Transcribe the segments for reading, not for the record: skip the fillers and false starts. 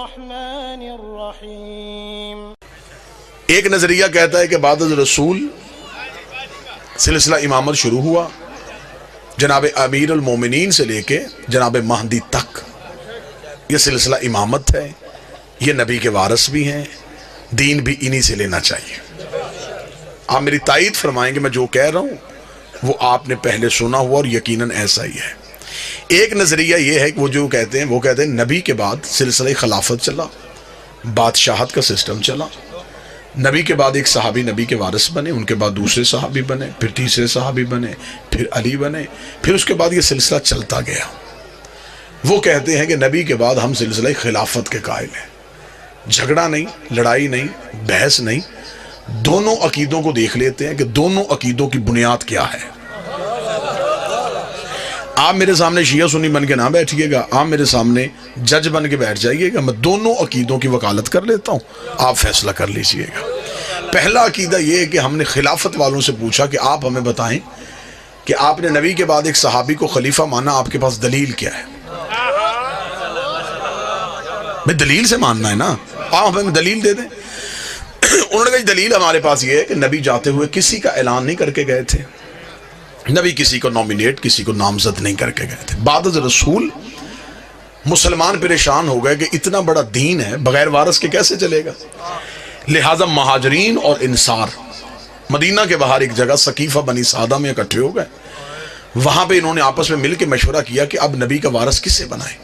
الرحمن الرحیم۔ ایک نظریہ کہتا ہے کہ بعد از رسول سلسلہ امامت شروع ہوا، جناب امیر المومنین سے لے کے جناب مہدی تک یہ سلسلہ امامت ہے، یہ نبی کے وارث بھی ہیں، دین بھی انہی سے لینا چاہیے۔ آپ میری تائید فرمائیں کہ میں جو کہہ رہا ہوں وہ آپ نے پہلے سنا ہوا اور یقیناً ایسا ہی ہے۔ ایک نظریہ یہ ہے کہ وہ کہتے ہیں نبی کے بعد سلسلہ خلافت چلا، بادشاہت کا سسٹم چلا، نبی کے بعد ایک صحابی نبی کے وارث بنے، ان کے بعد دوسرے صحابی بنے، پھر تیسرے صحابی بنے، پھر علی بنے، پھر اس کے بعد یہ سلسلہ چلتا گیا۔ وہ کہتے ہیں کہ نبی کے بعد ہم سلسلہ خلافت کے قائل ہیں، جھگڑا نہیں، لڑائی نہیں، بحث نہیں، دونوں عقیدوں کو دیکھ لیتے ہیں کہ دونوں عقیدوں کی بنیاد کیا ہے۔ آپ میرے سامنے شیعہ سنی بن کے نہ بیٹھیے گا، آپ میرے سامنے جج بن کے بیٹھ جائیے گا، میں دونوں عقیدوں کی وکالت کر لیتا ہوں، آپ فیصلہ کر لیجئے گا۔ پہلا عقیدہ یہ ہے کہ ہم نے خلافت والوں سے پوچھا کہ آپ ہمیں بتائیں کہ آپ نے نبی کے بعد ایک صحابی کو خلیفہ مانا، آپ کے پاس دلیل کیا ہے؟ میں دلیل سے ماننا ہے نا، آپ ہمیں دلیل دے دیں۔ انہوں نے کہا دلیل ہمارے پاس یہ ہے کہ نبی جاتے ہوئے کسی کا اعلان نہیں کر کے گئے تھے، نبی کسی کو نومینیٹ، کسی کو نامزد نہیں کر کے گئے تھے۔ بعد از رسول مسلمان پریشان ہو گئے کہ اتنا بڑا دین ہے بغیر وارث کے کیسے چلے گا، لہٰذا مہاجرین اور انصار مدینہ کے باہر ایک جگہ سقیفہ بنی سعدہ میں اکٹھے ہو گئے۔ وہاں پہ انہوں نے آپس میں مل کے مشورہ کیا کہ اب نبی کا وارث کسے بنائیں۔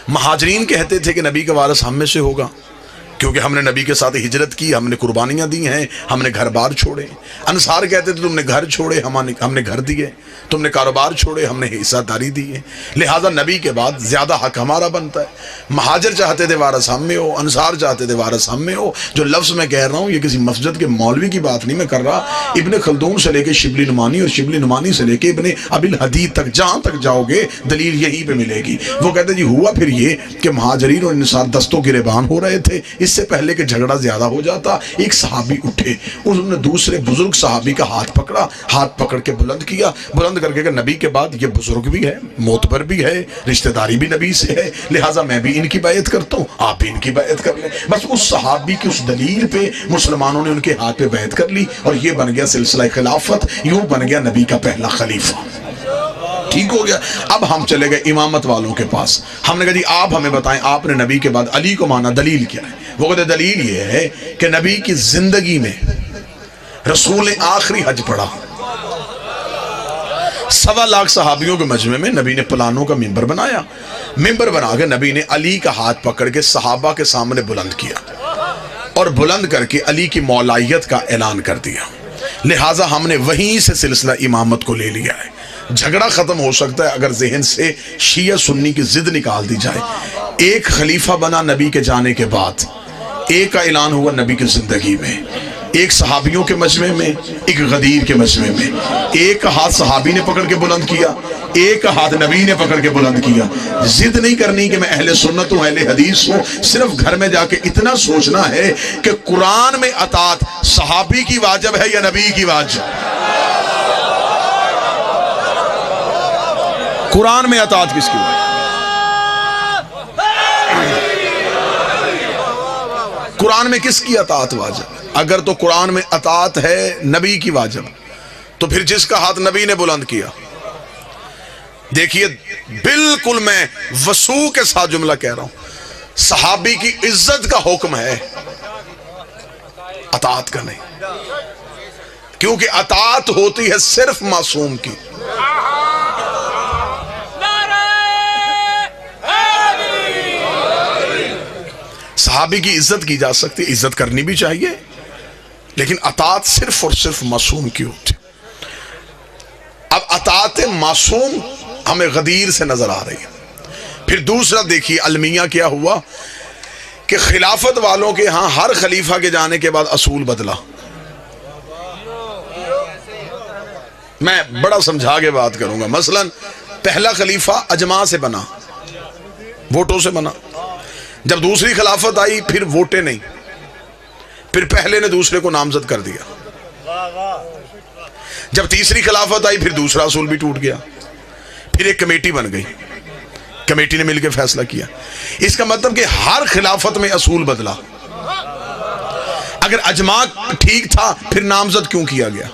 مہاجرین کہتے تھے کہ نبی کا وارث ہم میں سے ہوگا، کیونکہ ہم نے نبی کے ساتھ ہجرت کی، ہم نے قربانیاں دی ہیں، ہم نے گھر بار چھوڑے۔ انصار کہتے تھے تم نے گھر چھوڑے، ہم نے گھر دیے، تم نے کاروبار چھوڑے، ہم نے حصہ داری دی ہے، لہٰذا نبی کے بعد زیادہ حق ہمارا بنتا ہے۔ مہاجر چاہتے تھے وارث ہم میں ہو، انصار چاہتے تھے وارث ہم میں ہو۔ جو لفظ میں کہہ رہا ہوں یہ کسی مسجد کے مولوی کی بات نہیں میں کر رہا، ابن خلدون سے لے کے شبلی نعمانی اور شبلی نعمانی سے لے کے ابن ابی الحدید تک جہاں تک جاؤ گے دلیل یہیں پہ ملے گی۔ وہ کہتے جی ہوا پھر یہ کہ مہاجرین اور انصار دستوں گریبان ہو رہے تھے، اس سے پہلے کہ جھگڑا زیادہ ہو جاتا ایک صحابی اٹھے، انہوں نے دوسرے بزرگ صحابی کا ہاتھ پکڑا، ہاتھ پکڑ کے بلند کیا، بلند کر کے کہ نبی کے بعد یہ بزرگ بھی ہے، معتبر بھی ہے، رشتہ داری بھی نبی سے ہے، لہٰذا میں بھی ان کی بیعت کرتا ہوں، آپ بھی ان کی بیعت کر لیں۔ بس اس صحابی کی اس دلیل پہ مسلمانوں نے ان کے ہاتھ پہ بیعت کر لی اور یہ بن گیا سلسلہ خلافت، یوں بن گیا نبی کا پہلا خلیفہ۔ ٹھیک ہو گیا۔ اب ہم چلے گئے امامت والوں کے پاس، ہم نے کہا جی آپ ہمیں بتائیں آپ نے نبی کے بعد علی کو مانا، دلیل کیا ہے؟ وہ کہتے دلیل یہ ہے کہ نبی کی زندگی میں رسول نے آخری حج پڑھا، 1.25 لاکھ صحابیوں کے مجمع میں نبی نے پلانوں کا ممبر بنایا، ممبر بنا کے نبی نے علی کا ہاتھ پکڑ کے صحابہ کے سامنے بلند کیا اور بلند کر کے علی کی مولائیت کا اعلان کر دیا، لہٰذا ہم نے وہیں سے سلسلہ امامت کو لے لیا ہے۔ جھگڑا ختم ہو سکتا ہے اگر ذہن سے شیعہ سنی کی ضد نکال دی جائے۔ ایک خلیفہ بنا نبی کے جانے کے بعد، ایک کا اعلان ہوا نبی کی زندگی میں، ایک صحابیوں کے مجمع میں، ایک غدیر کے مجمع میں، ایک کا ہاتھ صحابی نے پکڑ کے بلند کیا، ایک کا ہاتھ نبی نے پکڑ کے بلند کیا۔ ضد نہیں کرنی کہ میں اہل سنت ہوں، اہل حدیث ہوں، صرف گھر میں جا کے اتنا سوچنا ہے کہ قرآن میں اطاعت صحابی کی واجب ہے یا نبی کی واجب؟ قرآن میں اطاعت کس کی واجب؟ قرآن میں کس کی اطاعت واجب؟ اگر تو قرآن میں اطاعت ہے نبی کی واجب، تو پھر جس کا ہاتھ نبی نے بلند کیا، دیکھیے بالکل میں وسوع کے ساتھ جملہ کہہ رہا ہوں، صحابی کی عزت کا حکم ہے، اطاعت کا نہیں، کیونکہ اطاعت ہوتی ہے صرف معصوم کی۔ صحابی کی عزت کی جا سکتی، عزت کرنی بھی چاہیے، لیکن اطاعت صرف اور صرف معصوم کی ہوتی۔ اب اطاعت معصوم ہمیں غدیر سے نظر آ رہی ہے۔ پھر دوسرا دیکھیے المیہ کیا ہوا کہ خلافت والوں کے ہاں ہر خلیفہ کے جانے کے بعد اصول بدلا۔ میں بڑا سمجھا کے بات کروں گا، مثلا پہلا خلیفہ اجماع سے بنا، ووٹوں سے بنا، جب دوسری خلافت آئی پھر ووٹیں نہیں، پھر پہلے نے دوسرے کو نامزد کر دیا، جب تیسری خلافت آئی پھر دوسرا اصول بھی ٹوٹ گیا، پھر ایک کمیٹی بن گئی، کمیٹی نے مل کے فیصلہ کیا. اس کا مطلب کہ ہر خلافت میں اصول بدلا. اگر اجماع ٹھیک تھا پھر نامزد کیوں کیا گیا؟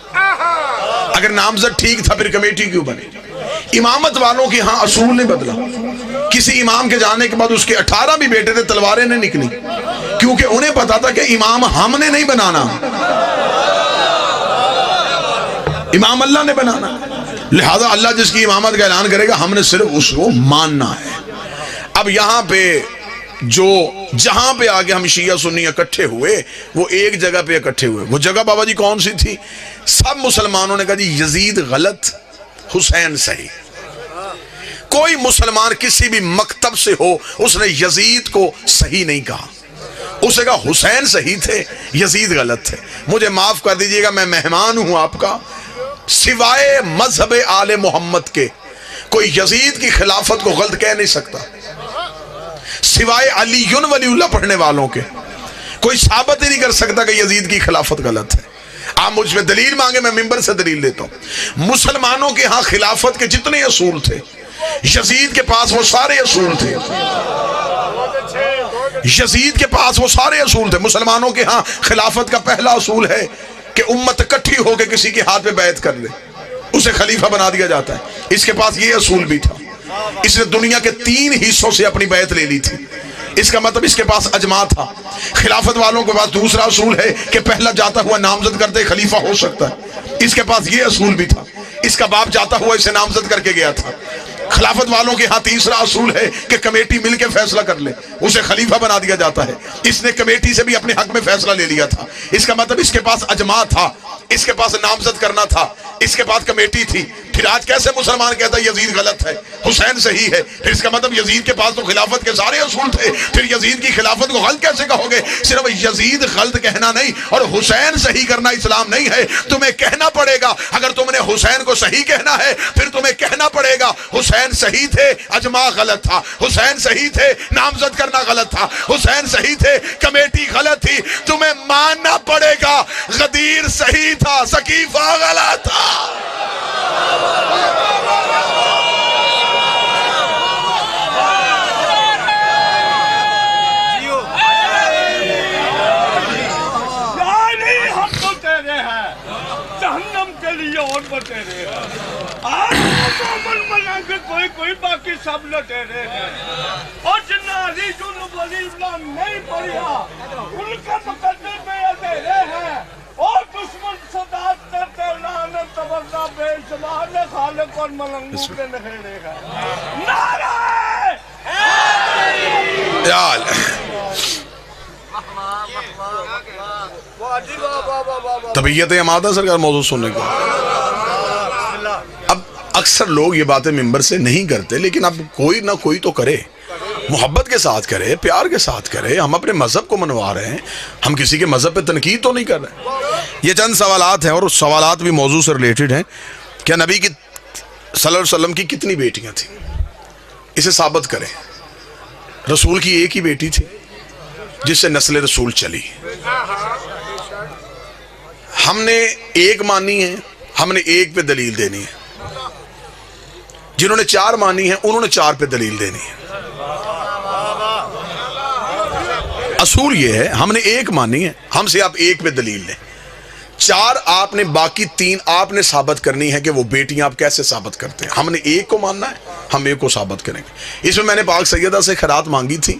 اگر نامزد ٹھیک تھا پھر کمیٹی کیوں بنی؟ امامت والوں کے ہاں اصول نہیں بدلا. کسی امام کے جانے کے بعد اس کے 18 بھی بیٹے تھے، تلواریں نہیں نکلی، کیونکہ انہیں پتا تھا کہ امام ہم نے نہیں بنانا، امام اللہ نے بنانا. لہذا اللہ جس کی امامت کا اعلان کرے گا ہم نے صرف اس کو ماننا ہے. اب یہاں پہ جہاں پہ آگے ہم شیعہ سنی اکٹھے ہوئے وہ ایک جگہ پہ اکٹھے ہوئے. وہ جگہ بابا جی کون سی تھی؟ سب مسلمانوں نے کہا جی یزید غلط، حسین صحیح. کوئی مسلمان کسی بھی مکتب سے ہو اس نے یزید کو صحیح نہیں کہا. اسے کہا حسین صحیح تھے، یزید غلط تھے. مجھے معاف کر دیجئے گا، میں مہمان ہوں آپ کا. سوائے مذہب آل محمد کے کوئی یزید کی خلافت کو غلط کہہ نہیں سکتا. سوائے علی ولی اللہ پڑھنے والوں کے کوئی ثابت ہی نہیں کر سکتا کہ یزید کی خلافت غلط ہے. آپ مجھ میں دلیل مانگے، میں ممبر سے دلیل دیتا ہوں. مسلمانوں کے ہاں خلافت کے جتنے اصول تھے یزید کے پاس وہ سارے اصول تھے. یزید کے پاس وہ سارے اصول تھے. مسلمانوں کے ہاں خلافت کا پہلا اصول ہے کہ امت اکٹھی ہو کے کسی کے ہاتھ پہ بیعت کر لے، اسے خلیفہ بنا دیا جاتا ہے. اس کے پاس یہ اصول بھی تھا. اس نے دنیا کے 3 حصوں سے اپنی بیعت لے لی تھی. اس کا مطلب اس کے پاس اجماع تھا. خلافت والوں کے پاس دوسرا اصول ہے کہ پہلا جاتا ہوا نامزد کرتے خلیفہ ہو سکتا ہے. اس کے پاس یہ اصول بھی تھا. اس کا باپ جاتا ہوا اسے نامزد کر کے گیا تھا. خلافت والوں کے ہاں تیسرا اصول ہے کہ کمیٹی مل کے فیصلہ کر لے، اسے خلیفہ بنا دیا جاتا ہے. اس نے کمیٹی سے بھی اپنے حق میں فیصلہ لے لیا تھا. اس کا مطلب اس کے پاس اجماع تھا، اس کے پاس نامزد کرنا تھا، اس کے پاس کمیٹی تھی. پھر آج کیسے مسلمان کہتا ہے یزید غلط ہے، حسین صحیح ہے؟ پھر اس کا مطلب یزید کے پاس تو خلافت کے سارے اصول تھے، پھر یزید کی خلافت کو غلط کیسے کہو گے؟ صرف یزید غلط کہنا نہیں اور حسین صحیح کرنا اسلام نہیں ہے. تمہیں کہنا پڑے گا، اگر تم نے حسین کو صحیح کہنا ہے پھر تمہیں کہنا پڑے گا حسین صحیح تھے، اجماع غلط تھا. حسین صحیح تھے، نامزد کرنا غلط تھا. حسین صحیح تھے، کمیٹی غلط تھی. تمہیں ماننا پڑے گا غدیر صحیح تھا، سقیفہ غلط تھا. کوئی باقی سب لٹیرے ہیں اور جنازی جو ولی اللہ نہیں پڑھا ان کے مقدر میں اندھیرے ہیں اور دشمن صدات کرتے لعنت تبرہ بے شمار خالق اور ملنگوں کے نخیرے ہیں. نعرہ یال طبیعت آمادہ سرکار موضوع سننے کو. اب اکثر لوگ یہ باتیں ممبر سے نہیں کرتے، لیکن اب کوئی نہ کوئی تو کرے، محبت کے ساتھ کرے، پیار کے ساتھ کرے. ہم اپنے مذہب کو منوا رہے ہیں، ہم کسی کے مذہب پہ تنقید تو نہیں کر رہے. یہ چند سوالات ہیں اور اس سوالات بھی موضوع سے ریلیٹڈ ہیں. کیا نبی کی صلی اللہ علیہ وسلم کی کتنی بیٹیاں تھیں؟ اسے ثابت کریں. رسول کی ایک ہی بیٹی تھی جس سے نسل رسول چلی. ہم نے ایک مانی ہے، ہم نے ایک پہ دلیل دینی ہے. جنہوں نے 4 مانی ہیں انہوں نے 4 پہ دلیل دینی ہے. اصول یہ ہے ہم نے ایک مانی ہے، ہم سے آپ ایک پہ دلیل لیں. 4 آپ نے، باقی 3 آپ نے ثابت کرنی ہے کہ وہ بیٹیاں آپ کیسے ثابت کرتے ہیں. ہم نے ایک کو ماننا ہے، ہم ایک کو ثابت کریں گے. اس میں نے پاک سیدہ سے خیرات مانگی تھی،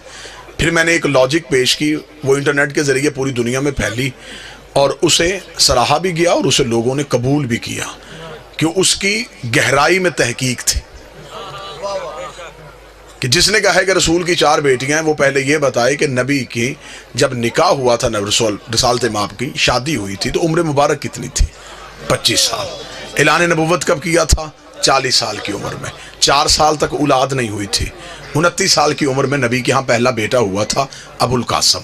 پھر میں نے ایک لاجک پیش کی، وہ انٹرنیٹ کے ذریعے پوری دنیا میں پھیلی اور اسے سراہا بھی گیا اور اسے لوگوں نے قبول بھی کیا کہ اس کی گہرائی میں تحقیق تھی. کہ جس نے کہا ہے کہ رسول کی 4 بیٹیاں ہیں وہ پہلے یہ بتائے کہ نبی کی جب نکاح ہوا تھا، رسالت مآب کی شادی ہوئی تھی تو عمر مبارک کتنی تھی؟ 25 سال. اعلان نبوت کب کیا تھا؟ 40 سال کی عمر میں. 4 سال تک اولاد نہیں ہوئی تھی. 29 سال کی عمر میں نبی کے ہاں پہلا بیٹا ہوا تھا ابو القاسم.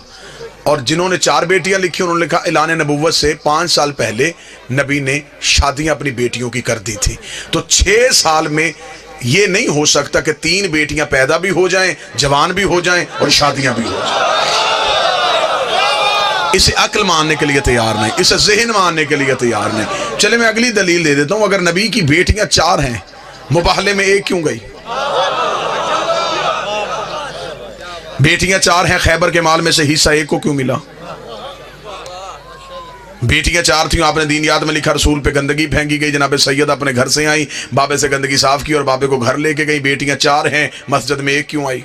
اور جنہوں نے 4 بیٹیاں لکھی انہوں نے لکھا اعلان نبوت سے 5 سال پہلے نبی نے شادیاں اپنی بیٹیوں کی کر دی تھی. تو 6 سال میں یہ نہیں ہو سکتا کہ 3 بیٹیاں پیدا بھی ہو جائیں، جوان بھی ہو جائیں اور شادیاں بھی ہو جائیں. اسے عقل ماننے کے لیے تیار نہیں، اسے ذہن ماننے کے لیے تیار نہیں. چلے میں اگلی دلیل دے دیتا ہوں. اگر نبی کی بیٹیاں 4 ہیں، مباہلے میں 1 کیوں گئی؟ بیٹیاں 4 ہیں، خیبر کے مال میں سے حصہ 1 کو کیوں ملا؟ بیٹیاں 4 تھیں، آپ نے دین یاد میں لکھا رسول پہ گندگی پھینکی گئی، جناب سید اپنے گھر سے آئی، بابے سے گندگی صاف کی اور بابے کو گھر لے کے گئی۔ بیٹیاں 4 ہیں، مسجد میں 1 کیوں آئی؟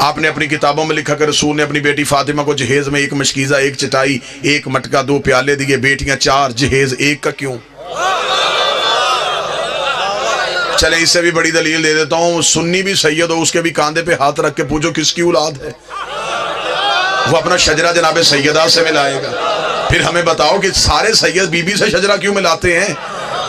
آپ نے اپنی کتابوں میں لکھا کہ رسول نے اپنی بیٹی فاطمہ کو جہیز میں 1 مشکیزہ، 1 چٹائی، 1 مٹکا، 2 پیالے دیے۔ بیٹیاں 4، جہیز 1 کا کیوں؟ چلیں اس سے بھی بڑی دلیل دے دیتا ہوں، سنی بھی سید ہو، اس کے بھی کاندھے پہ ہاتھ رکھ کے پوچھو کس کی اولاد ہے، وہ اپنا شجرہ جناب سیدہ سے ملائے گا۔ پھر ہمیں بتاؤ کہ سارے سید بی بی سے شجرہ کیوں ملاتے ہیں؟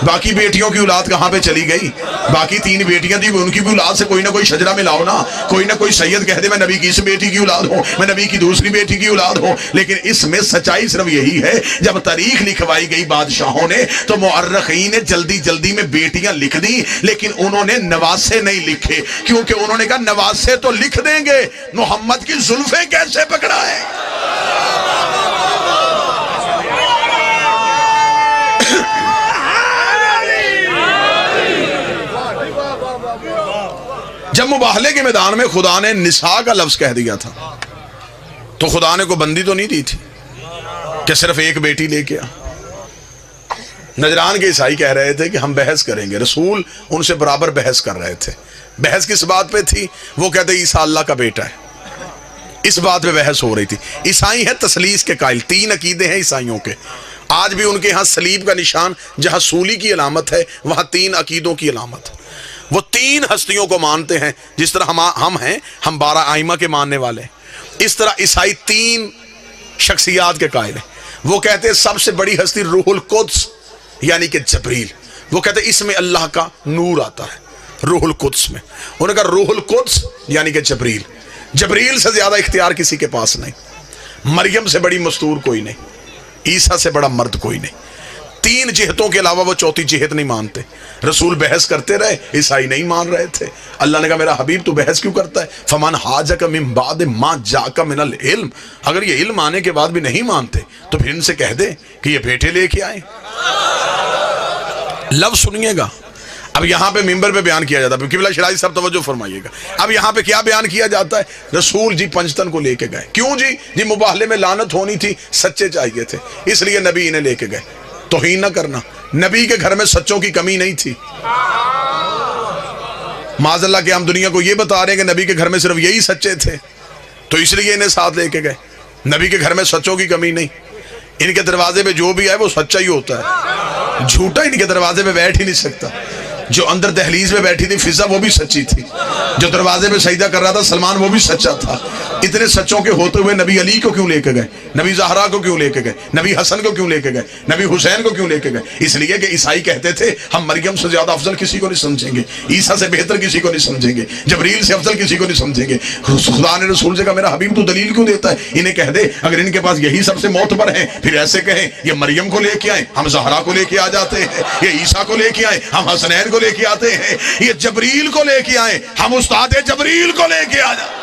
باقی بیٹیوں کی اولاد کہاں پہ چلی گئی؟ باقی 3 بیٹیاں تھیں، ان کی بھی اولاد سے کوئی نہ کوئی شجرہ ملاؤ نا۔ کوئی نہ کوئی سید کہہ دے میں نبی کی اس بیٹی کی اولاد ہوں، میں نبی کی دوسری بیٹی کی اولاد ہوں۔ لیکن اس میں سچائی صرف یہی ہے، جب تاریخ لکھوائی گئی بادشاہوں نے تو مؤرخین نے جلدی جلدی میں بیٹیاں لکھ دی، لیکن انہوں نے نواسے نہیں لکھے، کیونکہ انہوں نے کہا نواسے تو لکھ دیں گے، محمد کی زلفیں کیسے پکڑا ہے؟ جب مباہلے کے میدان میں خدا نے نساء کا لفظ کہہ دیا تھا تو خدا نے کوئی بندی تو نہیں دی تھی کہ صرف 1 بیٹی لے کے آ۔ نجران کے عیسائی کہہ رہے تھے کہ ہم بحث کریں گے، رسول ان سے برابر بحث کر رہے تھے۔ بحث کس بات پہ تھی؟ وہ کہتے عیسیٰ اللہ کا بیٹا ہے، اس بات پہ بحث ہو رہی تھی۔ عیسائی ہیں تثلیث کے قائل، 3 عقیدے ہیں عیسائیوں کے، آج بھی ان کے ہاں صلیب کا نشان جہاں سولی کی علامت ہے وہاں 3 عقیدوں کی علامت ہے۔ وہ 3 ہستیوں کو مانتے ہیں، جس طرح ہم ہیں، ہم 12 آئمہ کے ماننے والے ہیں، اس طرح عیسائی 3 شخصیات کے قائل ہیں۔ وہ کہتے ہیں سب سے بڑی ہستی روح القدس یعنی کہ جبریل، وہ کہتے ہیں اس میں اللہ کا نور آتا ہے روح القدس میں۔ انہوں نے کہا روح القدس یعنی کہ جبریل، جبریل سے زیادہ اختیار کسی کے پاس نہیں، مریم سے بڑی مستور کوئی نہیں، عیسیٰ سے بڑا مرد کوئی نہیں۔ 3 جہتوں کے علاوہ وہ 4تھی جہت نہیں مانتے۔ رسول بحث کرتے رہے، عیسائی نہیں مان رہے تھے۔ اللہ نے کہا میرا حبیب تو بحث کیوں کرتا ہے؟ فمن حاجک من بعد ما جاک من العلم، اگر یہ علم آنے کے بعد بھی نہیں مانتے تو پھر ان سے کہہ دے کہ یہ بیٹے لے کے آئیں۔ لفظ سنیے گا، اب یہاں پہ ممبر پہ بیان کیا جاتا ہے، قبلہ شرائع صاحب توجہ فرمائیے گا، اب یہاں پہ کیا بیان کیا جاتا ہے؟ رسول جی پنجتن کو لے کے گئے، کیوں جی مباہلے میں لعنت ہونی تھی، سچے چاہیے تھے، اس لیے نبی انہیں لے کے گئے۔ توہین نہ کرنا، نبی کے گھر میں سچوں کی کمی نہیں تھی۔ معاذ اللہ کہ ہم دنیا کو یہ بتا رہے ہیں کہ نبی کے گھر میں صرف یہی سچے تھے تو اس لیے انہیں ساتھ لے کے گئے۔ نبی کے گھر میں سچوں کی کمی نہیں، ان کے دروازے پہ جو بھی آئے وہ سچا ہی ہوتا ہے، جھوٹا ان کے دروازے پہ بیٹھ ہی نہیں سکتا۔ جو اندر دہلیز میں بیٹھی تھی فضا وہ بھی سچی تھی، جو دروازے پہ سجدہ کر رہا تھا سلمان وہ بھی سچا تھا۔ اتنے سچوں کے ہوتے ہوئے نبی علی کو کیوں لے کے گئے؟ نبی زہرا کو کیوں لے کے گئے؟ نبی حسن کو کیوں لے کے گئے؟ نبی حسین کو کیوں لے کے گئے؟ اس لیے کہ عیسائی کہتے تھے ہم مریم سے زیادہ افضل کسی کو نہیں سمجھیں گے، عیسیٰ سے بہتر کسی کو نہیں سمجھیں گے، جبریل سے افضل کسی کو نہیں سمجھیں گے۔ خدا نے رسول سے کہا میرا حبیب تو دلیل کیوں دیتا ہے؟ انہیں کہہ دے اگر ان کے پاس یہی سب سے معتبر ہیں پھر ایسے کہیں یہ مریم کو لے کے آئیں ہم زہرا کو لے کے آ جاتے ہیں، یہ عیسیٰ کو لے کے آئیں ہم حسنین کو لے کے آتے ہیں، یہ جبریل کو لے کے آئیں ہم استاد جبریل کو لے کے آ جائیں۔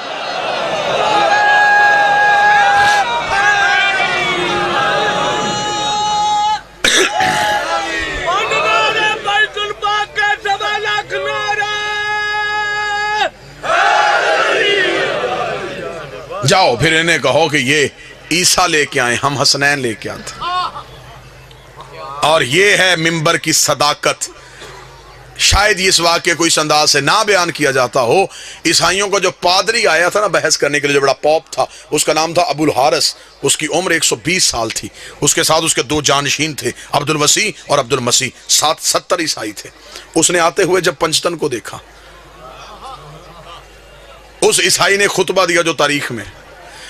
جاؤ پھر انہیں کہو کہ یہ عیسیٰ لے کے آئیں ہم حسنین لے کے آتے ہیں۔ اور یہ ہے منبر کی صداقت۔ شاید اس واقعے کو اس انداز سے نہ بیان کیا جاتا ہو۔ عیسائیوں کو جو پادری آیا تھا نا بحث کرنے کے لیے، جو بڑا پوپ تھا، اس کا نام تھا ابو الحارث، اس کی عمر 120 سال تھی، اس کے ساتھ اس کے 2 جانشین تھے، عبد الوسیع اور عبد المسیح، 70 عیسائی تھے۔ اس نے آتے ہوئے جب پنجتن کو دیکھا، اس عیسائی نے خطبہ دیا جو تاریخ میں،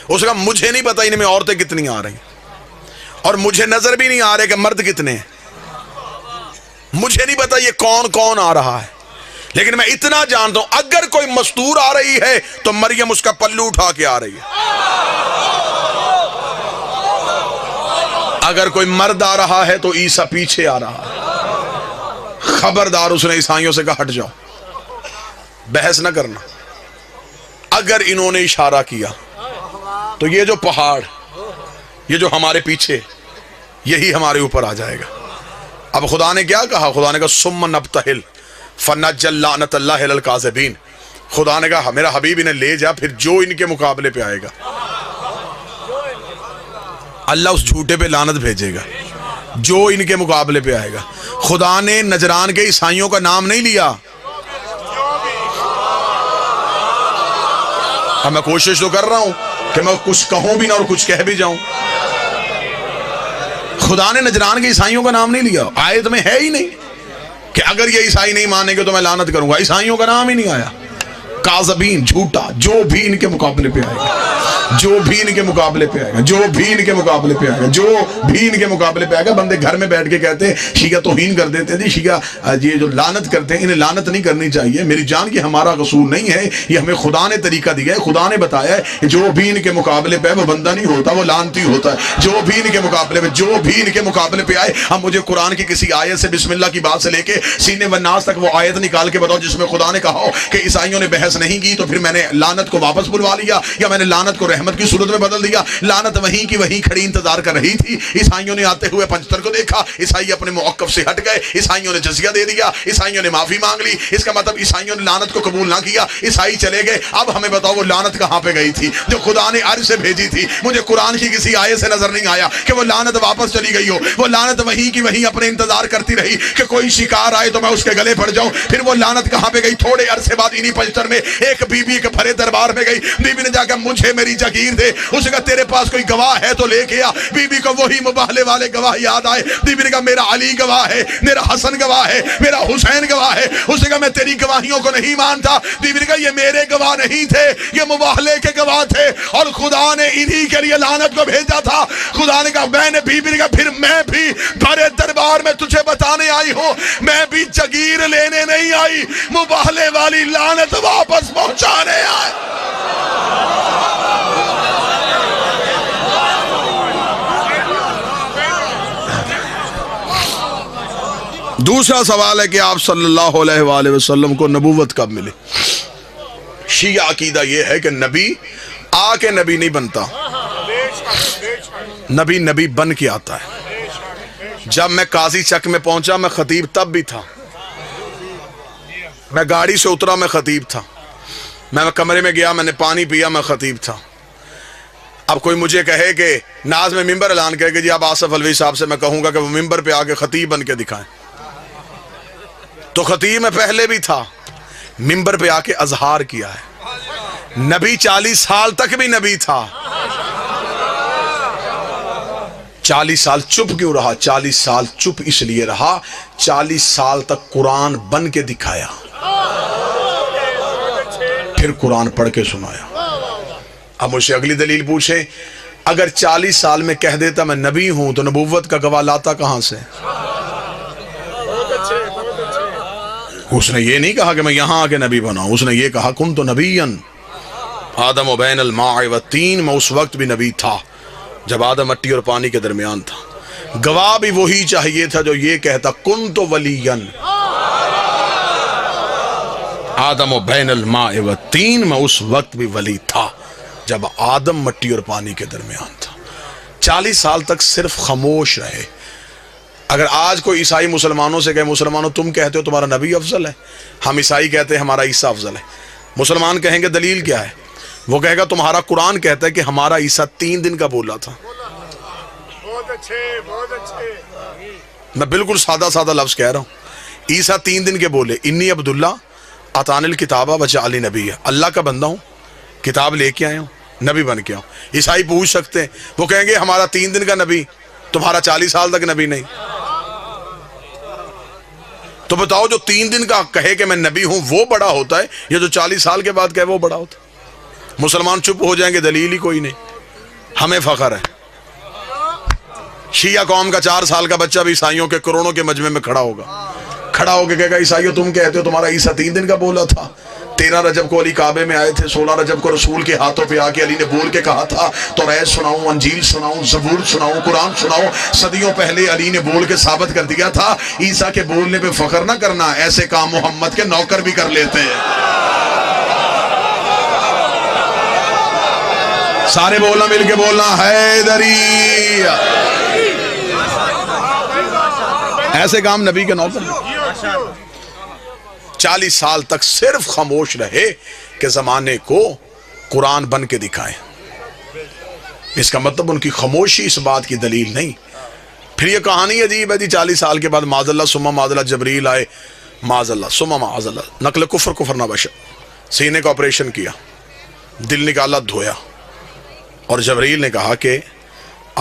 اس نے کہا مجھے نہیں پتا ان میں عورتیں کتنی آ رہی اور مجھے نظر بھی نہیں آ رہے کہ مرد کتنے ہیں، مجھے نہیں پتا یہ کون کون آ رہا ہے، لیکن میں اتنا جانتا ہوں اگر کوئی مستور آ رہی ہے تو مریم اس کا پلو اٹھا کے آ رہی ہے، اگر کوئی مرد آ رہا ہے تو عیسیٰ پیچھے آ رہا ہے۔ خبردار، اس نے عیسائیوں سے کہا ہٹ جاؤ، بحث نہ کرنا۔ اگر انہوں نے اشارہ کیا تو یہ جو پہاڑ، یہ جو ہمارے پیچھے، یہی ہمارے اوپر آ جائے گا۔ اب خدا نے کیا کہا؟ خدا نے کہا ثم نبتہل فنجعل لعنت اللہ علی الکاذبین، خدا نے کہا میرا حبیب انہیں لے جا، پھر جو ان کے مقابلے پہ آئے گا اللہ اس جھوٹے پہ لعنت بھیجے گا، جو ان کے مقابلے پہ آئے گا۔ خدا نے نجران کے عیسائیوں کا نام نہیں لیا۔ اب میں کوشش تو کر رہا ہوں کہ میں کچھ کہوں بھی نہ اور کچھ کہہ بھی جاؤں۔ خدا نے نجران کے عیسائیوں کا نام نہیں لیا، آیت میں ہے ہی نہیں کہ اگر یہ عیسائی نہیں مانیں گے تو میں لعنت کروں گا، عیسائیوں کا نام ہی نہیں آیا۔ کاذبین، جھوٹا، جو بھی ان کے مقابلے پہ آئے گا، جو بھی ان کے مقابلے پہ آئے گا، جو بھی ان کے مقابلے پہ آئے گا، جو بھی ان کے مقابلے پہ آئے گا۔ بندے گھر میں بیٹھ کے کہتے ہیں شیعہ توہین کر دیتے ہیں، شیعہ یہ جو لعنت کرتے ہیں، انہیں لعنت نہیں کرنی چاہیے۔ میری جان کی ہمارا قصور نہیں ہے، یہ ہمیں خدا نے طریقہ دیا ہے، خدا نے بتایا ہے جو بھی ان کے مقابلے پہ وہ بندہ نہیں ہوتا، وہ لعنتی ہوتا ہے۔ جو بھی ان کے مقابلے پہ، جو بھی ان کے مقابلے پہ آئے، اب مجھے قرآن کی کسی آیت سے بسم اللہ کی بات سے لے کے سینے والناس تک وہ آیت نکال کے بتاؤ جس میں خدا نے کہا ہو کہ عیسائیوں نے بحث نہیں کی تو پھر میں نے لعنت کو واپس بلوا لیا، یا میں نے لعنت کو رحمت کی صورت میں بدل دیا۔ لعنت وہیں کی وہیں کھڑی انتظار کر رہی تھی۔ عیسائیوں نے آتے ہوئے پنجتر کو دیکھا، عیسائی اپنے موقف سے ہٹ گئے، عیسائیوں نے جزیہ دے دیا، عیسائیوں نے معافی مانگ لی۔ اس کا مطلب عیسائیوں نے لعنت کو قبول نہ کیا، عیسائی چلے گئے۔ اب ہمیں بتاؤ وہ لعنت کہاں پہ گئی تھی جو خدا نے عرش سے بھیجی تھی؟ مجھے قرآن کی کسی آیت سے نظر نہیں آیا کہ وہ لعنت واپس چلی گئی ہو۔ وہ لعنت وہیں کی وہیں اپنے انتظار کرتی رہی کہ کوئی شکار آئے تو میں اس کے گلے پڑ جاؤں۔ پھر وہ لعنت کہاں پہ گئی؟ تھوڑے عرصے بعد انہی پنجتر میں ایک بی بی کے بھرے دربار میں گئی۔ بی بی نے جا کے مجھے میری جگیر دے، اس نے کہا تیرے پاس کوئی گواہ ہے تو لے کے آ۔ بی بی کو وہی مباہلے والے گواہ یاد آئے۔ بی بی نے کہا میرا علی گواہ ہے، میرا حسن گواہ ہے، میرا حسین گواہ ہے۔ اس نے کہا میں تیری گواہیوں کو نہیں مانتا۔ بی بی نے کہا یہ میرے گواہ نہیں تھے، یہ مباہلے کے گواہ تھے، اور خدا نے انہی کے لیے لعنت کو بھیجا تھا۔ خدا نے کہا میں نے، بی بی نے کہا پھر میں بھی بھرے دربار میں تجھے بتانے آئی ہوں، میں بھی جگیر لینے نہیں آئی، مباہلے والی لعنت واپس پہنچانے آئی۔ دوسرا سوال ہے کہ آپ صلی اللہ علیہ وآلہ وسلم کو نبوت کب ملی؟ شیعہ عقیدہ یہ ہے کہ نبی آ کے نبی نہیں بنتا، نبی بن کے آتا ہے۔ جب میں قاضی چک میں پہنچا میں خطیب تب بھی تھا، میں گاڑی سے اترا میں خطیب تھا، میں کمرے میں گیا میں نے پانی پیا میں خطیب تھا۔ اب کوئی مجھے کہے کہ ناز میں ممبر اعلان کرے کہ جی آپ آصف الوی صاحب سے، میں کہوں گا کہ وہ ممبر پہ آ کے خطیب بن کے دکھائیں۔ تو خطیب میں پہلے بھی تھا، ممبر پہ آ کے اظہار کیا ہے۔ نبی 40 سال تک بھی نبی تھا۔ 40 سال چپ کیوں رہا؟ 40 سال چپ اس لیے رہا 40 سال تک قرآن بن کے دکھایا، پھر قرآن پڑھ کے سنایا۔ اب مجھ سے اگلی دلیل پوچھیں، اگر 40 سال میں کہہ دیتا میں نبی ہوں تو نبوت کا گواہ لاتا کہاں سے؟ اس نے یہ نہیں کہا کہ میں یہاں آ کے نبی بنا ہوں، اس نے یہ کہا کن تو نبیًا آدم و بین الماء والتین، میں اس وقت بھی نبی تھا جب آدم مٹی اور پانی کے درمیان تھا۔ گواہ بھی وہی چاہیے تھا جو یہ کہتا کن تو ولیًا آدم و بین الماء والتین، میں اس وقت بھی ولی تھا جب آدم مٹی اور پانی کے درمیان تھا۔ 40 سال تک صرف خاموش رہے۔ اگر آج کوئی عیسائی مسلمانوں سے کہے مسلمانوں تم کہتے ہو تمہارا نبی افضل ہے، ہم عیسائی کہتے ہیں ہمارا عیسیٰ افضل ہے، مسلمان کہیں گے دلیل کیا ہے؟ وہ کہے گا تمہارا قرآن کہتا ہے کہ ہمارا عیسیٰ 3 دن کا بولا تھا۔ بہت اچھے۔ میں بالکل سادہ لفظ کہہ رہا ہوں، عیسیٰ 3 دن کے بولے انی عبداللہ اتانی الکتابہ وجعلنی نبیہ، اللہ کا بندہ ہوں، کتاب لے کے آیا ہوں، نبی بن کے آؤں۔ عیسائی پوچھ سکتے ہیں، وہ کہیں گے ہمارا 3 دن کا نبی، تمہارا 40 سال تک نبی نہیں۔ تو بتاؤ جو 3 دن کا کہے کہ میں نبی ہوں وہ بڑا ہوتا ہے یا جو 40 سال کے بعد کہے وہ بڑا ہوتا ہے؟ مسلمان چپ ہو جائیں گے، دلیل ہی کوئی نہیں۔ ہمیں فخر ہے، شیعہ قوم کا 4 سال کا بچہ بھی عیسائیوں کے کروڑوں کے مجمع میں کھڑا ہو کے کہے گا عیسائیوں تم کہتے ہو تمہارا عیسیٰ 3 دن کا بولا تھا، 13 رجب کو علی کعبے میں آئے تھے، 16 رجب کو رسول کے ہاتھوں پہ آ کے علی نے بول کے کہا تھا توریت سناؤں، انجیل سناؤں، زبور سناؤں، قرآن سناؤں۔ صدیوں پہلے علی نے بول کے ثابت کر دیا تھا۔ عیسیٰ کے بولنے پہ فخر نہ کرنا، ایسے کام محمد کے نوکر بھی کر لیتے ہیں۔ سارے بولنا، مل کے بولنا، حیدری۔ ایسے کام نبی کے نوکر۔ 40 سال تک صرف خاموش رہے کہ زمانے کو قرآن بن کے دکھائیں. اس کا مطلب ان کی خاموشی اس بات کی دلیل نہیں. پھر یہ کہانی عجیب ہے جی، 40 سال کے بعد معاذ اللہ ثم معاذ اللہ جبریل آئے، معاذ اللہ ثم معاذ اللہ، نقل کفر نہ بشر، سینے کا آپریشن کیا، دل نکالا، دھویا، اور جبریل نے کہا کہ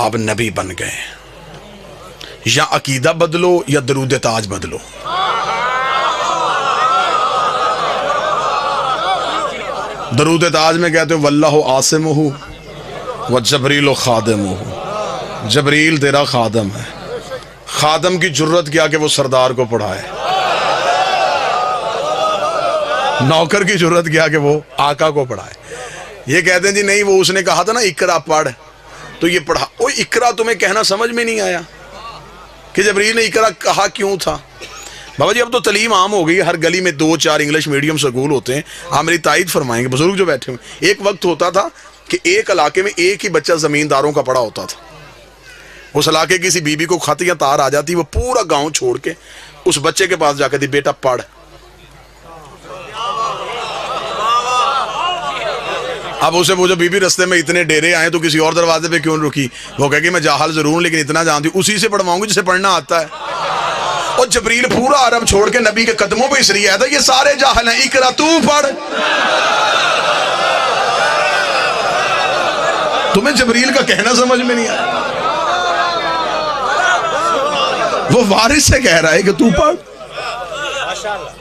آپ نبی بن گئے، یا عقیدہ بدلو یا درود تاج بدلو. درود تاج میں کہتے ہو واللہ عاصمہ وجبریل خادمہ، جبریل تیرا خادم ہے. خادم کی جرت کیا کہ وہ سردار کو پڑھائے، نوکر کی جرت کیا کہ وہ آقا کو پڑھائے. یہ کہتے ہیں جی نہیں، وہ اس نے کہا تھا نا اقرا پڑھ، تو یہ پڑھا. وہ اقرا تمہیں کہنا سمجھ میں نہیں آیا کہ جبریل نے اقرا کہا کیوں تھا؟ بابا جی اب تو تعلیم عام ہو گئی، ہر گلی میں 2-4 انگلش میڈیم سکول ہوتے ہیں. آپ میری تائید فرمائیں گے بزرگ جو بیٹھے ہوئے. ایک وقت ہوتا تھا کہ ایک علاقے میں ایک ہی بچہ زمینداروں کا پڑا ہوتا تھا. اس علاقے کی کسی بیوی کو خط یا تار آ جاتی، وہ پورا گاؤں چھوڑ کے اس بچے کے پاس جا کے دی بیٹا پڑھ. اب اسے وہ جو بی بی رستے میں اتنے ڈیرے آئے تو کسی اور دروازے پہ کیوں رکی؟ وہ کہے کہ میں جاہل ضرور ہوں لیکن اتنا جانتی ہوں، اسی سے پڑھواؤں گی جسے پڑھنا آتا ہے. اور جبریل پورا عرب چھوڑ کے نبی کے قدموں پہ اس لیے آیا تھا یہ سارے جاہل ہیں، اقرا تو پڑھ. تمہیں جبریل کا کہنا سمجھ میں نہیں آیا، وہ وارث سے کہہ رہا ہے کہ تو پڑھ.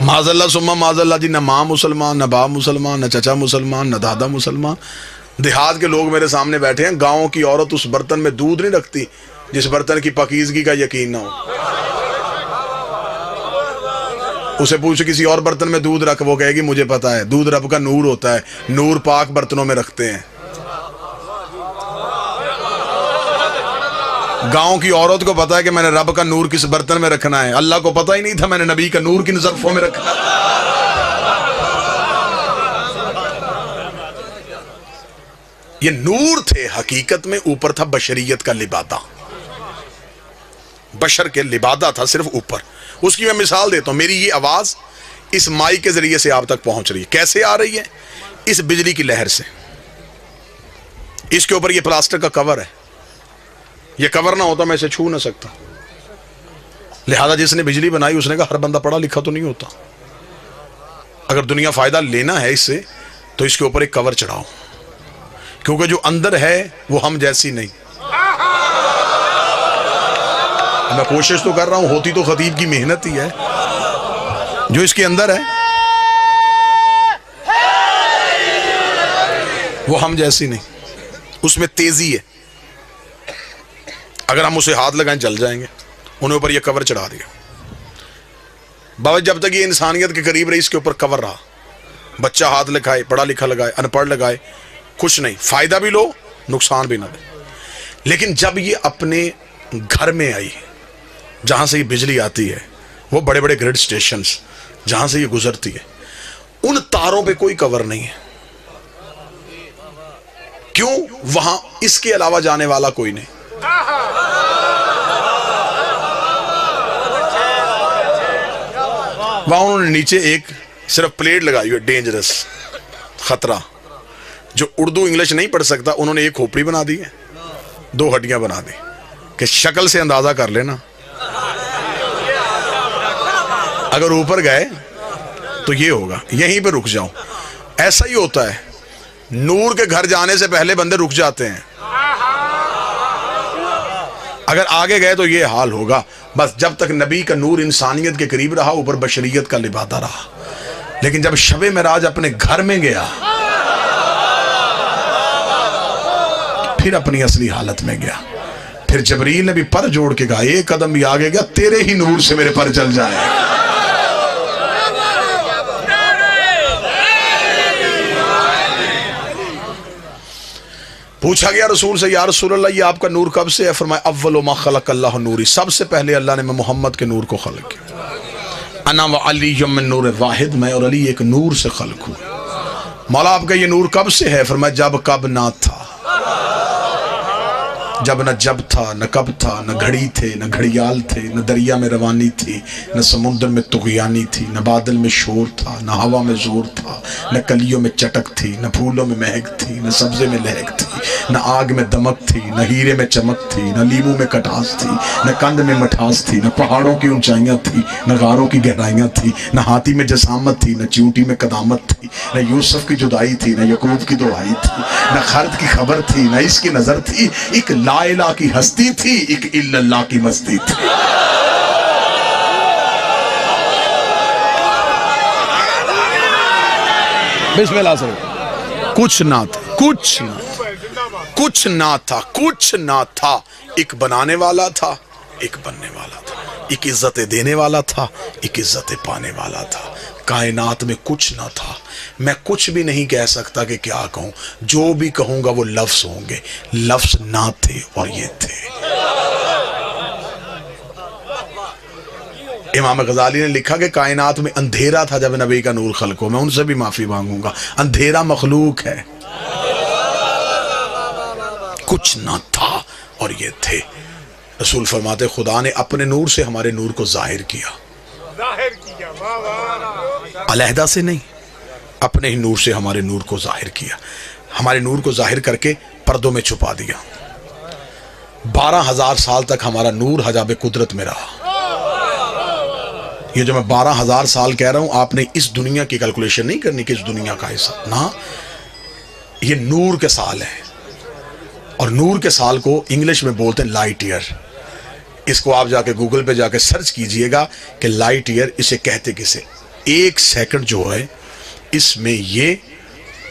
معاذ اللہ ثم معاذ اللہ جی، نہ ماں مسلمان، نہ باپ مسلمان، نہ چچا مسلمان، نہ دادا مسلمان. دیہات کے لوگ میرے سامنے بیٹھے ہیں، گاؤں کی عورت اس برتن میں دودھ نہیں رکھتی جس برتن کی پاکیزگی کا یقین نہ ہو. اسے پوچھ کسی اور برتن میں دودھ رکھ، وہ کہے گی مجھے پتا ہے دودھ رب کا نور ہوتا ہے، نور پاک برتنوں میں رکھتے ہیں. گاؤں کی عورت کو پتا ہے کہ میں نے رب کا نور کس برتن میں رکھنا ہے. اللہ کو پتا ہی نہیں تھا میں نے نبی کا نور کن ظرفوں میں رکھنا ہے. یہ نور تھے حقیقت میں، اوپر تھا بشریت کا لبادہ، بشر کے لبادہ تھا صرف اوپر. اس کی میں مثال دیتا ہوں. میری یہ آواز اس مائک کے ذریعے سے آپ تک پہنچ رہی ہے. کیسے آ رہی ہے؟ اس بجلی کی لہر سے. اس کے اوپر یہ پلاسٹک کا کور ہے، یہ کور نہ ہوتا میں اسے چھو نہ سکتا. لہذا جس نے بجلی بنائی اس نے کہا ہر بندہ پڑھا لکھا تو نہیں ہوتا، اگر دنیا فائدہ لینا ہے اس سے تو اس کے اوپر ایک کور چڑھاؤ، کیونکہ جو اندر ہے وہ ہم جیسی نہیں. میں کوشش تو کر رہا ہوں، ہوتی تو خطیب کی محنت ہی ہے. جو اس کے اندر ہے وہ ہم جیسی نہیں، اس میں تیزی ہے. اگر ہم اسے ہاتھ لگائیں جل جائیں گے. انہیں اوپر یہ کور چڑھا دیا. بابا جب تک یہ انسانیت کے قریب رہی اس کے اوپر کور رہا. بچہ ہاتھ لگائے، پڑھا لکھا لگائے، ان پڑھ لگائے، کچھ نہیں، فائدہ بھی لو نقصان بھی نہ دے. لیکن جب یہ اپنے گھر میں آئی جہاں سے یہ بجلی آتی ہے، وہ بڑے بڑے گریڈ سٹیشنز جہاں سے یہ گزرتی ہے، ان تاروں پہ کوئی کور نہیں ہے. کیوں؟ وہاں اس کے علاوہ جانے والا کوئی نہیں. وہاں انہوں نے نیچے ایک صرف پلیٹ لگائی ہے، ڈینجرس، خطرہ. جو اردو انگلش نہیں پڑھ سکتا انہوں نے ایک کھوپڑی بنا دی ہے، 2 ہڈیاں بنا دی کہ شکل سے اندازہ کر لینا اگر اوپر گئے تو یہ ہوگا، یہیں پہ رک جاؤں. ایسا ہی ہوتا ہے، نور کے گھر جانے سے پہلے بندے رک جاتے ہیں، اگر آگے گئے تو یہ حال ہوگا. بس جب تک نبی کا نور انسانیت کے قریب رہا، اوپر بشریت کا لبادہ رہا. لیکن جب شب معراج اپنے گھر میں گیا، پھر اپنی اصلی حالت میں گیا. پھر جبریل نے بھی پر جوڑ کے کہا ایک قدم بھی آگے گیا تیرے ہی نور سے میرے پر چل جائے. پوچھا گیا رسول سے یا رسول اللہ یہ آپ کا نور کب سے ہے؟ فرمایا اول ما خلق اللہ نوری، سب سے پہلے اللہ نے محمد کے نور کو خلق کیا. انا و علی من نور واحد، میں اور علی ایک نور سے خلق ہوں. مولا آپ کا یہ نور کب سے ہے؟ فرمایا جب کب نہ تھا. جب نہ جب تھا نہ کب تھا، نہ گھڑی تھے نہ گھڑیال تھے، نہ دریا میں روانی تھی نہ سمندر میں طغیانی تھی، نہ بادل میں شور تھا نہ ہوا میں زور تھا، نہ کلیوں میں چٹک تھی نہ پھولوں میں مہک تھی، نہ سبزے میں لہک تھی، نہ آگ میں دمک تھی نہ ہیرے میں چمک تھی، نہ لیموں میں کٹاس تھی نہ کند میں مٹھاس تھی، نہ پہاڑوں کی اونچائیاں تھی نہ غاروں کی گہرائیاں تھی، نہ ہاتھی میں جسامت تھی نہ چیونٹی میں قدامت تھی، نہ یوسف کی جدائی تھی نہ یعقوب کی دعائی تھی، نہ خرد کی خبر تھی نہ اس کی نظر تھی، ایک لا الہ کی ہستی تھی ایک الا اللہ کی مستی تھی۔ بسم اللہ سے کچھ نہ تھا، کچھ نہ تھا، کچھ نہ تھا، کچھ نہ تھا، ایک بنانے والا تھا ایک بننے والا تھا، ایک عزت دینے والا تھا ایک عزت پانے والا تھا۔ کائنات میں کچھ نہ تھا، میں کچھ بھی نہیں کہہ سکتا کہ کیا کہوں، جو بھی کہوں گا وہ لفظ ہوں گے، لفظ نہ تھے اور یہ تھے۔ امام غزالی نے لکھا کہ کائنات میں اندھیرا تھا جب نبی کا نور خلق ہو، میں ان سے بھی معافی مانگوں گا، اندھیرا مخلوق ہے، کچھ نہ تھا اور یہ تھے۔ رسول فرماتے خدا نے اپنے نور سے ہمارے نور کو ظاہر کیا، علیحدہ سے نہیں، اپنے ہی نور سے ہمارے نور کو ظاہر کیا، ہمارے نور کو ظاہر کر کے پردوں میں چھپا دیا۔ 12,000 سال تک ہمارا نور حجاب قدرت میں رہا۔ یہ جو میں 12,000 سال کہہ رہا ہوں، آپ نے اس دنیا کی کیلکولیشن نہیں کرنی کہ اس دنیا کا حصہ، نہ، یہ نور کے سال ہیں، اور نور کے سال کو انگلش میں بولتے ہیں لائٹ ایئر۔ اس کو آپ جا کے گوگل پہ جا کے سرچ کیجئے گا کہ لائٹ ایئر اسے کہتے کسے۔ ایک سیکنڈ جو ہے اس میں یہ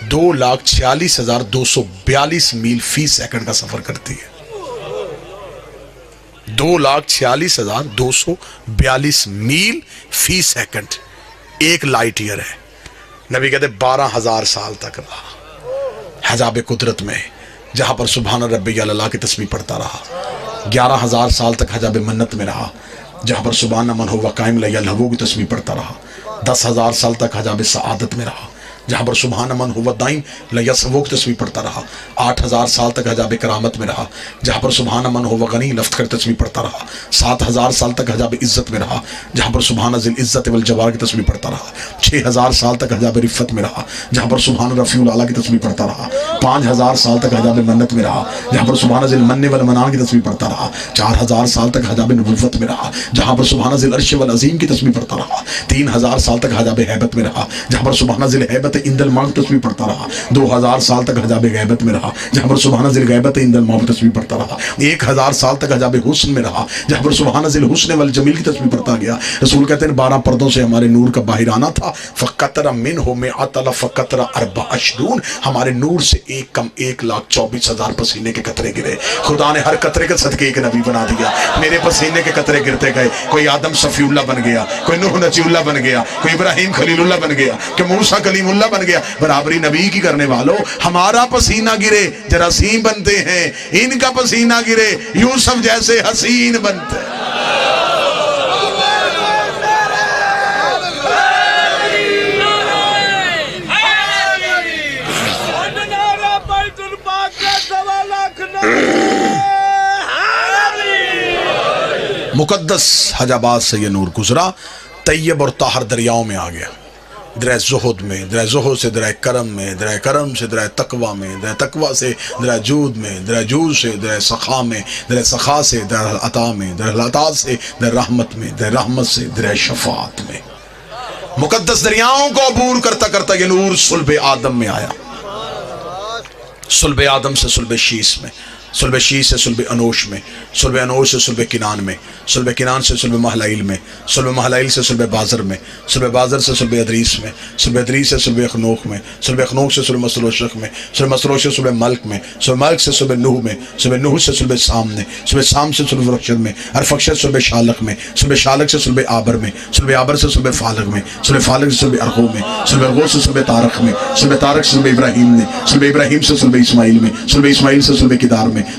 2,46,242 میل فی سیکنڈ کا سفر کرتی ہے۔ 2,46,242 میل فی سیکنڈ ایک لائٹ ایئر ہے۔ نبی کہتے 12,000 سال تک رہا حجاب قدرت میں، جہاں پر سبحان ربی اللہ کی تسبیح پڑھتا رہا۔ 11,000 سال تک حجاب منت میں رہا، جہاں پر سبحان من ہوا قائم لیلہو کی تسبیح پڑھتا رہا۔ 10,000 سال تک حجاب سعادت میں رہا، جہاں پر سبحان من ہوا دائم لیسوو کی تسبیح پڑھتا رہا۔ 8,000 سال تک حجاب کرامت میں رہا، جہاں پر سبحان من ہوا غنی لفظ کر تسبیح پڑھتا رہا۔ 7,000 سال تک حجاب عزت میں رہا، جہاں پر سبحان ذی العزت والجبار کی تسبیح پڑھتا رہا۔ 6,000 سال تک حجاب رفت میں رہا، جہاں پر سبحان رفیع الاعلیٰ کی تسبیح پڑھتا رہا۔ 5,000 سال تک حجاب منت میں رہا، جہاں پر سبحان ذی المن والمنان کی تسبیح پڑھتا رہا۔ 4,000 سال تک حجاب نبوت میں رہا، جہاں پر سبحان ذی العرش والعظیم کی تسبیح پڑھتا رہا۔ 3,000 سال تک حجاب ہیبت میں رہا، جہاں پر سبحان ذی الہیبت عند الماء کی تسبیح پڑھتا رہا۔ 2,000 سال تک حجاب غیبت میں رہا، جہاں پر سبحان ذی الغیبت عند الماء کی تسبیح پڑھتا رہا۔ 1,000 سال تک حجاب حسن میں رہا، جہاں پر سبحان ذی الحسن والجمیل کی تسبیح پڑھتا گیا۔ رسول کہتے ہیں 12 پردوں سے ہمارے نور کا باہر آنا تھا۔ فقطر منہ مئۃ الف قطرہ 24، ہمارے نور سے ایک کم 1,24,000 پسینے کے قطرے گرے۔ خدا نے ہر قطرے کے صدقے ایک نبی بنا دیا۔ میرے پسینے کے قطرے گرتے گئے، کوئی آدم صفی اللہ بن گیا، کوئی نوح نجی اللہ بن گیا، کوئی ابراہیم خلیل اللہ بن گیا، کوئی موسیٰ کلیم اللہ بن گیا۔ برابری نبی کی کرنے والوں، ہمارا پسینہ گرے جراثیم بنتے ہیں، ان کا پسینہ گرے یوسف جیسے حسین بنتے ہیں۔ مقدس حجابات سے یہ نور گزرا، طیب اور طاہر دریاؤں میں آ گیا، درہ زہد میں، درہ زہد سے درہ کرم میں، درہ کرم سے درہ تقوی میں، درہ تقوی سے درہ جود میں، درہ جود سے درہ سخا میں، درہ سخا سے درہ عطا میں، درہ عطا سے درہ رحمت میں، درہ رحمت سے درہ شفاعت میں۔ مقدس دریاؤں کو عبور کرتا کرتا یہ نور صلب آدم میں آیا، صلب آدم سے صلب شیس میں، صلب شیس سے صلب انوش میں، صلب انوش سے صلب کنان میں، صلب کنان سے صلب محلائل میں، صلب محلائل سے صلب بازر میں، صلب بازر سے صلب ادریس میں، صلب ادریس سے صلب اخنوخ میں، صلب اخنوخ سے صلب مسروشق میں، صلب مسروش سے صلب ملک میں، صلب ملک سے صلب نوح میں، صلب نوح سے صلب سام میں، صلب سام سے صلب رخشد میں، ارفخشد سے صلب شالق میں، صلب شالق سے صلب آبر میں، صلب آبر سے صلب فالق میں، صلب فالق سے صلب ارغو میں، صلب ارغو سے صلب تارق میں، صلب تارق سے صلب ابراہیم میں، صلب ابراہیم سے صلب اسماعیل میں، صلب اسماعیل سے صلب کدار میں،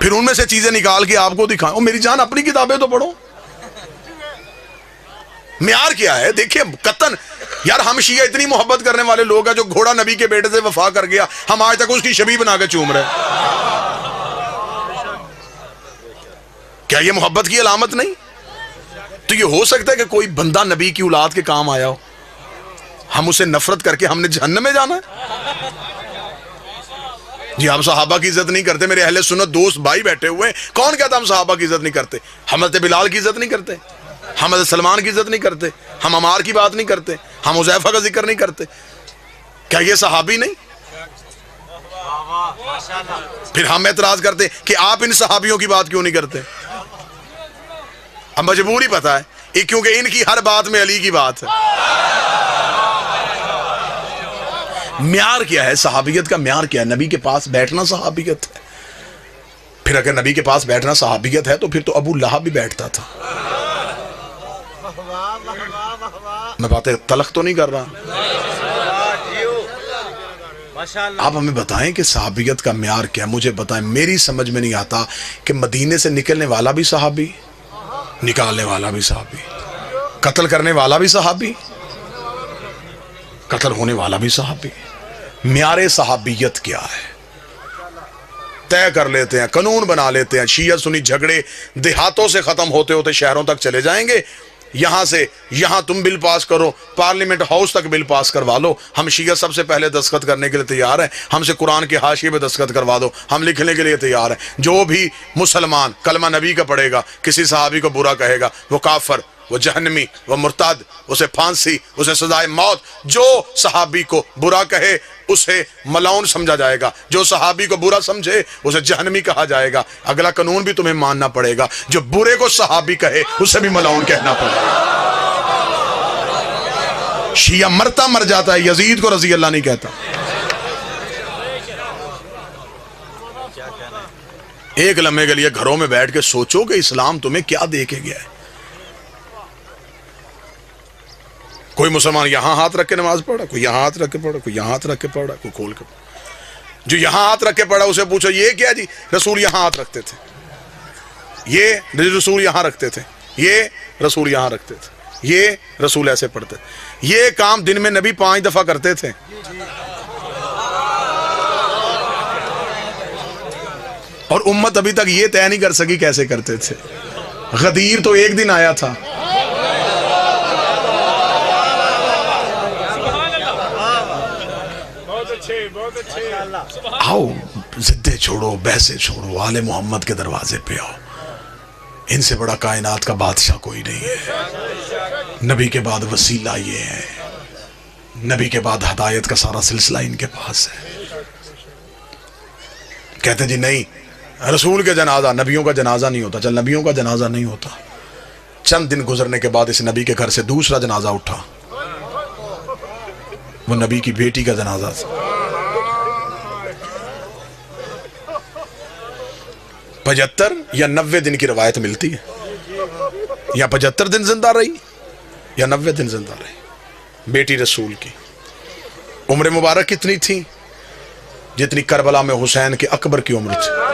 پھر ان میں سے چیزیں نکال کے آپ کو دکھائیں. او میری جان اپنی کتابیں تو پڑھو. معیار کیا ہے؟ دیکھیں قطن یار ہم شیعہ اتنی محبت کرنے والے لوگ ہیں جو گھوڑا نبی کے بیٹے سے وفا کر گیا ہم آج تک اس کی شبیہ بنا کے چوم رہے. کیا یہ محبت کی علامت نہیں؟ تو یہ ہو سکتا ہے کہ کوئی بندہ نبی کی اولاد کے کام آیا ہو ہم اسے نفرت کر کے ہم نے جہنم میں جانا ہے؟ جی آپ صحابہ کی عزت نہیں کرتے. میرے اہل سنت دوست بھائی بیٹھے ہوئے ہیں, کون کہتا ہم صحابہ کی عزت نہیں کرتے؟ حضرت بلال کی عزت نہیں کرتے, ہم حضرت سلمان کی عزت نہیں کرتے, ہم عمار کی بات نہیں کرتے, ہم حذیفہ کا ذکر نہیں کرتے. کیا یہ صحابی نہیں؟ پھر ہم اعتراض کرتے کہ آپ ان صحابیوں کی بات کیوں نہیں کرتے؟ اب مجبوری پتا ہے کیونکہ ان کی ہر بات میں علی کی بات ہے. معیار کیا ہے صحابیت کا؟ معیار کیا ہے؟ نبی کے پاس بیٹھنا صحابیت ہے. پھر اگر نبی کے پاس بیٹھنا صحابیت ہے تو پھر تو ابو لہب بھی بیٹھتا تھا. میں باتیں تلخ تو نہیں کر رہا. آپ ہمیں بتائیں کہ صحابیت کا معیار کیا ہے؟ مجھے بتائیں. میری سمجھ میں نہیں آتا کہ مدینے سے نکلنے والا بھی صحابی, نکالنے والا بھی صحابی, قتل کرنے والا بھی صحابی, قتل ہونے والا بھی صحابی. معیار صحابیت کیا ہے؟ طے کر لیتے ہیں, قانون بنا لیتے ہیں. شیعہ سنی جھگڑے دیہاتوں سے ختم ہوتے ہوتے شہروں تک چلے جائیں گے. یہاں سے یہاں تم بل پاس کرو, پارلیمنٹ ہاؤس تک بل پاس کروا لو. ہم شیعہ سب سے پہلے دستخط کرنے کے لیے تیار ہیں. ہم سے قرآن کے حاشیے پہ دستخط کروا دو, ہم لکھنے کے لیے تیار ہیں. جو بھی مسلمان کلمہ نبی کا پڑھے گا, کسی صحابی کو برا کہے گا, وہ کافر, وہ جہنمی, وہ مرتد, اسے پھانسی, اسے سزائے موت. جو صحابی کو برا کہے اسے ملعون سمجھا جائے گا, جو صحابی کو برا سمجھے اسے جہنمی کہا جائے گا. اگلا قانون بھی تمہیں ماننا پڑے گا, جو برے کو صحابی کہے اسے بھی ملعون کہنا پڑے گا. شیعہ مرتا مر جاتا ہے, یزید کو رضی اللہ نہیں کہتا. ایک لمحے کے لیے گھروں میں بیٹھ کے سوچو کہ اسلام تمہیں کیا دے کے گیا ہے. کوئی مسلمان یہاں ہاتھ رکھ کے نماز پڑھا, کوئی یہاں ہاتھ رکھ کے پڑھا, کوئی یہاں ہاتھ رکھ کے پڑھا, کوئی کھول کے پڑھا. جو یہاں ہاتھ رکھ کے پڑھا اسے پوچھو یہ کیا جی؟ رسول یہاں ہاتھ رکھتے تھے, یہ رسول یہاں رکھتے تھے, یہ رسول یہاں رکھتے تھے, یہ رسول ایسے پڑھتے تھے. یہ کام دن میں نبی 5 دفعہ کرتے تھے. اور امت ابھی تک یہ طے نہیں کر سکی کیسے کرتے تھے. غدیر تو ایک دن آیا تھا, آؤ زدے چھوڑو, بحثیں چھوڑو, آل محمد کے دروازے پہ آؤ. ان سے بڑا کائنات کا بادشاہ کوئی نہیں ہے. نبی کے بعد وسیلہ یہ ہے, نبی کے بعد ہدایت کا سارا سلسلہ ان کے پاس ہے. کہتے جی نہیں رسول کے جنازہ, نبیوں کا جنازہ نہیں ہوتا. چل نبیوں کا جنازہ نہیں ہوتا, چند دن گزرنے کے بعد اس نبی کے گھر سے دوسرا جنازہ اٹھا, وہ نبی کی بیٹی کا جنازہ تھا. 75 یا 90 دن کی روایت ملتی ہے, یا 75 دن زندہ رہی یا 90 دن زندہ رہی بیٹی رسول کی. عمر مبارک کتنی تھی؟ جتنی کربلا میں حسین کے اکبر کی عمر تھی.